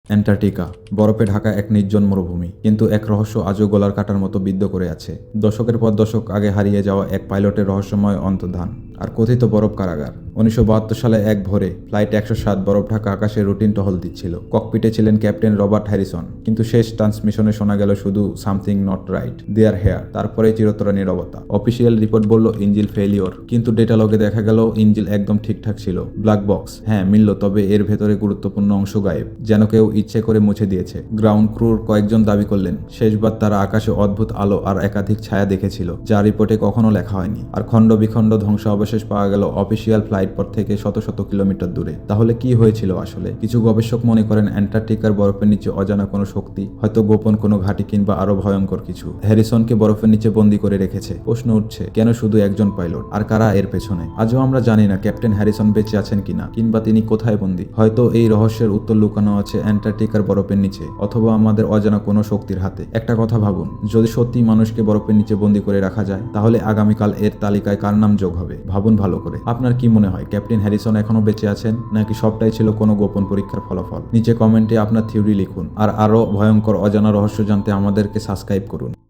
Antarctica বরফে ঢাকা এক নির্জন মরুভূমি, কিন্তু এক রহস্য আজও গলার কাটার মতো বিদ্ধ করে আছে। দশকের পর দশক আগে হারিয়ে যাওয়া এক পাইলটের রহস্যময় অন্তর্ধান আর কথিত বরফ কারাগার। 1972 সালে এক ভোরে ফ্লাইট 107 বরফ ঢাকা আকাশে রুটিন টহল দিচ্ছিল। ককপিটে ছিলেন ক্যাপ্টেন রবার্ট হ্যারিসন, কিন্তু শেষ ট্রান্সমিশনে শোনা গেল শুধু something not right, there here. তারপরেই চিরতরে নীরবতা। অফিসিয়াল রিপোর্ট বলল ইঞ্জিল ফেলিওর, কিন্তু ডেটা লগে দেখা গেল ইঞ্জিল একদম ঠিকঠাক ছিল। ব্ল্যাক বক্স হ্যাঁ মিলল, তবে এর ভেতরে গুরুত্বপূর্ণ অংশ গায়েব, যেন কেউ ইচ্ছে করে মুছে দিয়েছে। গ্রাউন্ড ক্রুর কয়েকজন দাবি করলেন শেষবার তারা আকাশে অদ্ভুত আলো আর একাধিক ছায়া দেখেছিল, যা রিপোর্টে কখনো লেখা হয়নি। আর খণ্ড বিখণ্ড ধ্বংসাবশেষ পাওয়া গেল অফিসিয়াল ফ্লাইট পথ থেকে শত শত কিলোমিটার দূরে। তাহলে কি হয়েছিল আসলে? কিছু গবেষক মনে করেন অ্যান্টার্কটিকার বরফের নিচে অজানা কোনো শক্তি, হয়তো গোপন কোনো ঘাঁটি কিংবা আরো ভয়ঙ্কর কিছু, হ্যারিসনকে বরফের নিচে বন্দী করে রেখেছে। প্রশ্ন উঠছে, কেন শুধু একজন পাইলট, আর কারা এর পেছনে? আজও আমরা জানি না ক্যাপ্টেন হ্যারিসন বেঁচে আছেন কিনা, কিংবা তিনি কোথায় বন্দী। হয়তো এই রহস্যের উত্তর লুকানো আছে অ্যান্টার্কটিকার বরফের নিচে, অথবা আমাদের অজানা কোনো শক্তির হাতে। একটা কথা ভাবুন, যদি সত্যি মানুষকে বরফের নিচে বন্দী করে রাখা যায়, তাহলে আগামীকাল এর তালিকায় কার নাম যোগ হবে? ভাবুন ভালো করে। আপনার কি মনে হয়, ক্যাপ্টেন হ্যারিসন এখনো বেঁচে আছেন, নাকি সবটাই ছিল কোনো গোপন পরীক্ষার ফলাফল? নিচে কমেন্টে আপনার থিওরি লিখুন, আর আরো ভয়ঙ্কর অজানা রহস্য জানতে আমাদেরকে সাবস্ক্রাইব করুন।